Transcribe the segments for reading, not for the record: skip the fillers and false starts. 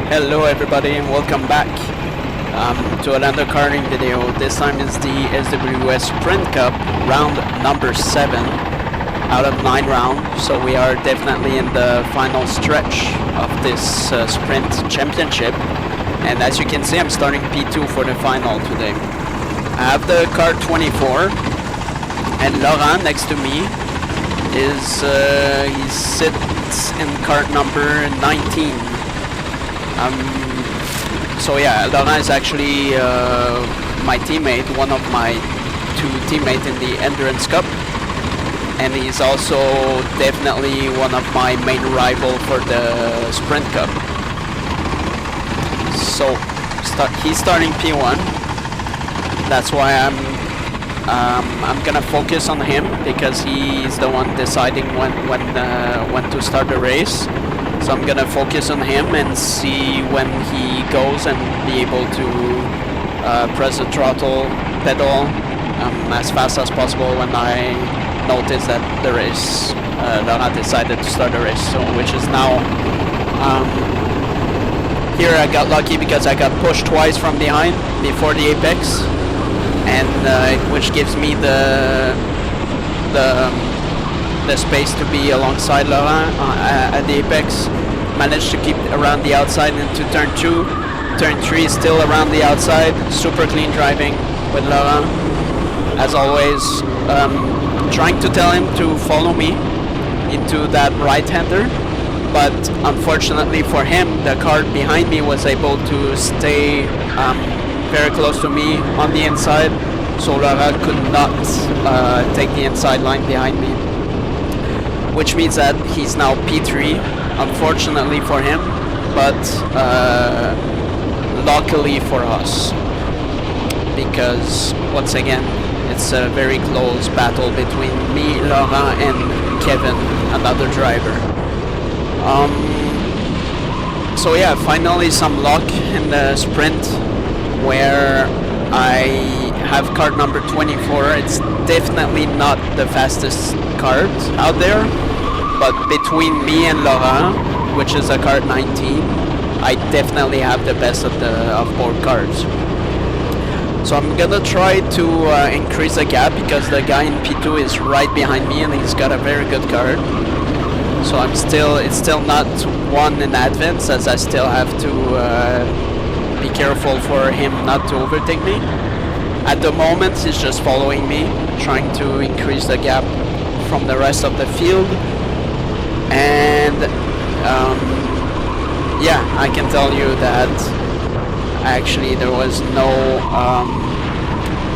Hello everybody and welcome back to another karting video. This time is the SWS Sprint Cup round number 7 out of 9 rounds. So we are definitely in the final stretch of this sprint championship. And as you can see, I'm starting P2 for the final today. I have the car 24 and Laurent next to me is he sits in cart number 19. So yeah, Laurent is actually my teammate, one of my 2 teammates in the Endurance Cup, and he's also definitely one of my main rival for the Sprint Cup. So he's starting P1. That's why I'm gonna focus on him because he's the one deciding when to start the race. So I'm gonna focus on him and see when he goes and be able to press the throttle pedal as fast as possible when I notice that the race, Laurent decided to start the race, so which is now. Here I got lucky because I got pushed twice from behind before the apex, and which gives me the space to be alongside Laurent at the apex. Managed to keep around the outside into turn 2. Turn 3 is still around the outside. Super clean driving with Laurent. As always, trying to tell him to follow me into that right-hander, but unfortunately for him, the car behind me was able to stay very close to me on the inside, so Laurent could not take the inside line behind me, which means that he's now P3, unfortunately for him, but luckily for us, because once again it's a very close battle between me, Laurent, and Kevin, another driver. So yeah, finally some luck in the sprint where I have card number 24. It's definitely not the fastest card out there, but between me and Laurent, which is a card 19, I definitely have the best of both cards. So I'm gonna try to increase the gap because the guy in P2 is right behind me and he's got a very good card. So it's still not one in advance, as I still have to be careful for him not to overtake me. At the moment he's just following me, trying to increase the gap from the rest of the field. And yeah, I can tell you that actually there was no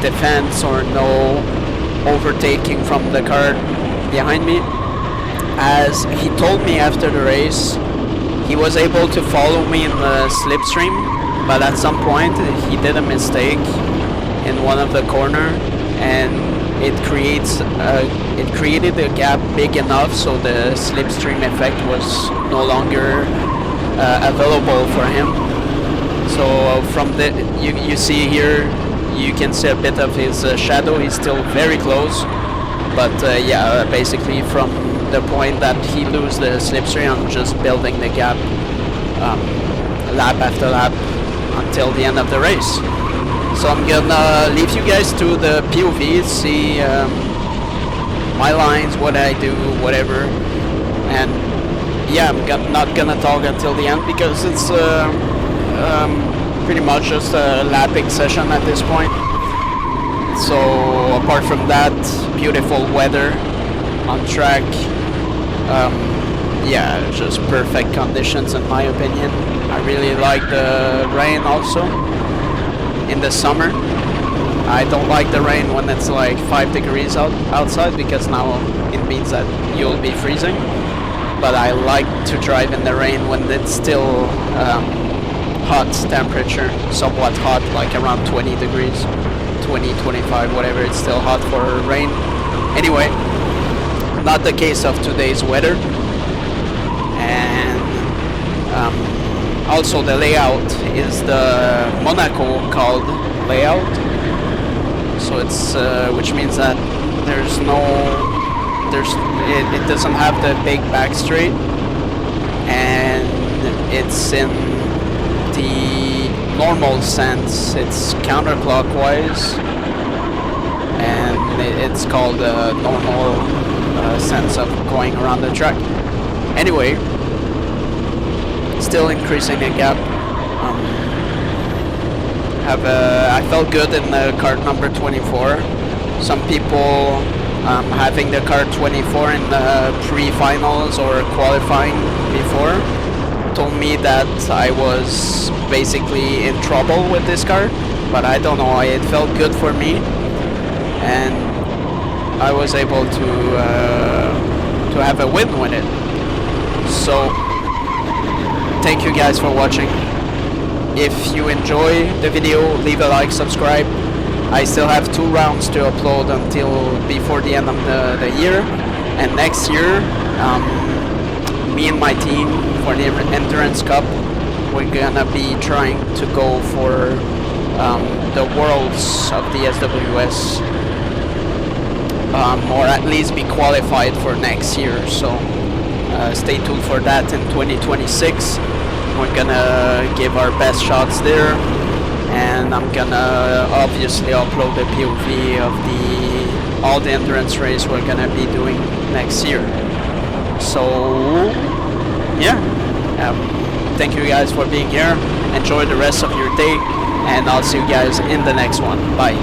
defense or no overtaking from the car behind me. As he told me after the race, he was able to follow me in the slipstream, but at some point he did a mistake in one of the corner, and it created a gap big enough so the slipstream effect was no longer available for him. So from the you see here, you can see a bit of his shadow. He's still very close, but yeah, basically from the point that he loses the slipstream, I'm just building the gap lap after lap until the end of the race. So I'm gonna leave you guys to the POV, see my lines, what I do, whatever, and yeah, I'm not gonna talk until the end because it's pretty much just a lapping session at this point. So apart from that, beautiful weather on track, yeah, just perfect conditions in my opinion. I really like the rain also in the summer. I don't like the rain when it's like 5 degrees outside because now it means that you'll be freezing. But I like to drive in the rain when it's still hot temperature, somewhat hot, like around 20 degrees, 20, 25, whatever. It's still hot for rain. Anyway, not the case of today's weather. And also the layout is the Monaco called layout, so it's which means that it doesn't have the big back straight, and it's in the normal sense. It's counterclockwise, and it's called the normal sense of going around the track. Anyway, still increasing the gap. I felt good in the kart number 24. Some people having the kart 24 in the pre-finals or qualifying before told me that I was basically in trouble with this car, but I don't know, it felt good for me, and I was able to have a win with it. So thank you guys for watching. If you enjoy the video, leave a like, subscribe. I still have 2 rounds to upload until before the end of the year, and next year me and my team for the Endurance Cup, we're gonna be trying to go for the Worlds of the SWS, or at least be qualified for next year. So stay tuned for that in 2026. We're gonna give our best shots there, and I'm gonna obviously upload the POV of all the endurance race we're gonna be doing next year. So yeah, thank you guys for being here. Enjoy the rest of your day, and I'll see you guys in the next one. Bye.